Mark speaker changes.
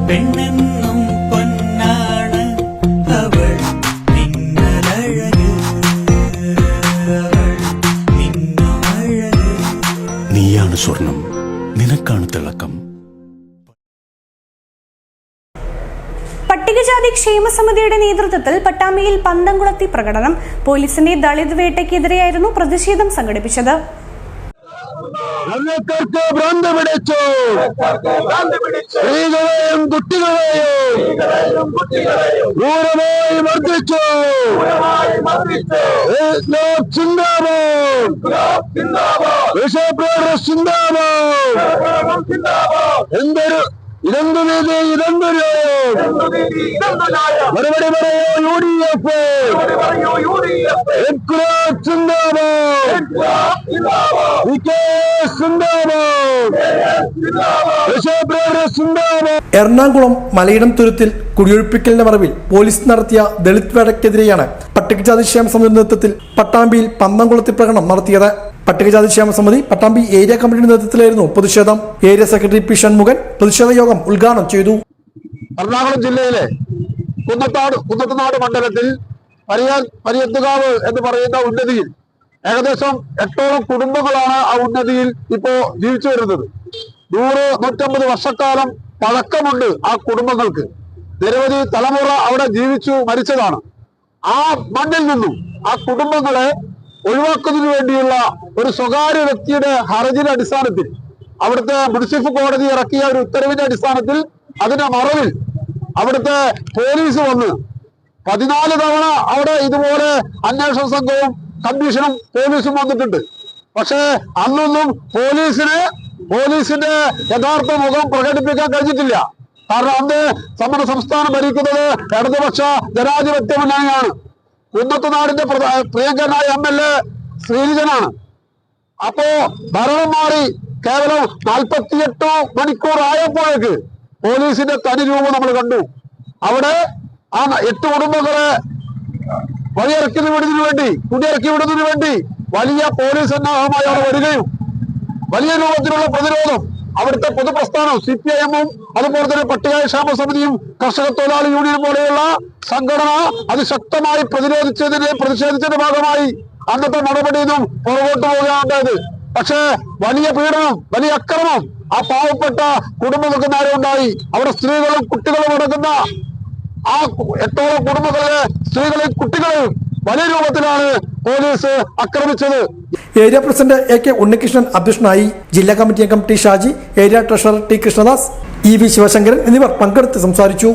Speaker 1: പെണ്ണെന്നും പൊന്നാണ് അവൾ മിന്നലഴക്, അവൾ മിന്നുമഴക്.
Speaker 2: നീയാണ് സ്വർണം, നിനക്കാണ് തിളക്കം.
Speaker 3: പട്ടികജാതി ക്ഷേമസമിതിയുടെ നേതൃത്വത്തിൽ പട്ടാമ്പിയിൽ പന്തംകുളത്തി പ്രകടനം. പോലീസിന്റെ ദളിത് വേട്ടയ്ക്കെതിരെയായിരുന്നു പ്രതിഷേധം സംഘടിപ്പിച്ചത്.
Speaker 4: ഭ്രാന്ത് പിടിച്ചു, സ്ത്രീകളെയും കുട്ടികളെയും ക്രൂരമായി മർദ്ദിച്ചു. എന്തൊരു ഇതെന്തു നീതി, ഇതെന്തു മറുപടി പറയൂ
Speaker 5: എറണാകുളം മലയിടം തുരുത്തിൽ കുടിയൊഴിപ്പിക്കലിന്റെ മറവിൽ പോലീസ് നടത്തിയ ദളിത് വേട്ടയ്ക്കെതിരെയാണ് പട്ടികജാതി ക്ഷേമ സമിതി നേതൃത്വത്തിൽ പട്ടാമ്പിയിൽ പന്തംകുളത്തി പ്രകടനം നടത്തിയത്. പട്ടികജാതി ക്ഷേമ സമിതി പട്ടാമ്പി ഏരിയ കമ്മിറ്റിയുടെ നേതൃത്വത്തിലായിരുന്നു പ്രതിഷേധം. ഏരിയ സെക്രട്ടറി പി ഷൺമുഖൻ പ്രതിഷേധ യോഗം ഉദ്ഘാടനം ചെയ്തു.
Speaker 4: എറണാകുളം ജില്ലയിലെ കുന്നത്തനാട് മണ്ഡലത്തിൽ പരിയത്തുകാവ് എന്ന് പറയുന്ന ഉന്നതിയിൽ ഏകദേശം 8ഓളം കുടുംബങ്ങളാണ് ആ ഉന്നതിയിൽ ഇപ്പോ ജീവിച്ചു വരുന്നത്. 100-150 വർഷക്കാലം പഴക്കമുണ്ട് ആ കുടുംബങ്ങൾക്ക്. നിരവധി തലമുറ അവിടെ ജീവിച്ചു മരിച്ചതാണ്. ആ മണ്ണിൽ നിന്നും ആ കുടുംബങ്ങളെ ഒഴിവാക്കുന്നതിന് വേണ്ടിയുള്ള ഒരു സ്വകാര്യ വ്യക്തിയുടെ ഹർജിയുടെ അടിസ്ഥാനത്തിൽ, അവിടുത്തെ മുനിസിപ്പൽ കോടതി ഇറക്കിയ ഒരു ഉത്തരവിന്റെ അടിസ്ഥാനത്തിൽ, അതിന്റെ മറവിൽ അവിടുത്തെ പോലീസ് വന്ന് 14 തവണ അവിടെ ഇതുപോലെ അന്വേഷണ സംഘവും കമ്മീഷനും പോലീസും വന്നിട്ടുണ്ട്. പക്ഷേ അന്നൊന്നും പോലീസിന്റെ യഥാർത്ഥ മുഖം പ്രകടിപ്പിക്കാൻ കഴിഞ്ഞിട്ടില്ല. കാരണം അന്ന് നമ്മുടെ സംസ്ഥാനം ഭരിക്കുന്നത് ഇടതുപക്ഷ ജനാധിപത്യ മുന്നണിയാണ്. കുന്നത്തുനാടിന്റെ പ്രിയങ്കരനായ MLA ശ്രീനിജനാണ്. അപ്പോ ഭരണം മാറി കേവലം 48 മണിക്കൂർ ആയപ്പോഴേക്ക് പോലീസിന്റെ തനി രൂപം നമ്മൾ കണ്ടു. അവിടെ ആ 8 കുടുംബങ്ങളെ കുടിയിറക്കി വിടുന്നതിന് വേണ്ടി വലിയ പോലീസ് സന്നാഹമായി അവിടെ വരികയും വലിയ രൂപത്തിലുള്ള പ്രതിരോധം അവിടുത്തെ പൊതുപ്രസ്ഥാനം CPIM-ഉം അതുപോലെ തന്നെ പട്ടികക്ഷേമ സമിതിയും കർഷക തൊഴിലാളി യൂണിയൻ പോലെയുള്ള സംഘടന അതിശക്തമായി പ്രതിഷേധിച്ചതിന്റെ ഭാഗമായി അന്നത്തെ നടപടിയൊന്നും പുറകോട്ട് പോവുകയാണുണ്ടായത്. പക്ഷേ വലിയ പീഡനം, വലിയ അക്രമം ആ പാവപ്പെട്ട കുടുംബങ്ങൾക്ക് നേരെ ഉണ്ടായി. അവിടെ സ്ത്രീകളും കുട്ടികളും അടങ്ങുന്ന ആ 8ഓളം കുടുംബങ്ങളിലെ സ്ത്രീകളെയും കുട്ടികളെയും വലിയ രൂപത്തിലാണ് പോലീസ് ആക്രമിച്ചത്.
Speaker 5: ഏരിയ പ്രസിഡന്റ് AK ഉണ്ണികൃഷ്ണൻ അധ്യക്ഷനായി. ജില്ലാ കമ്മിറ്റി അംഗം T Shaji, area treasurer T Krishnadas, EV Sivasankaran എന്നിവർ പങ്കെടുത്ത് സംസാരിച്ചു.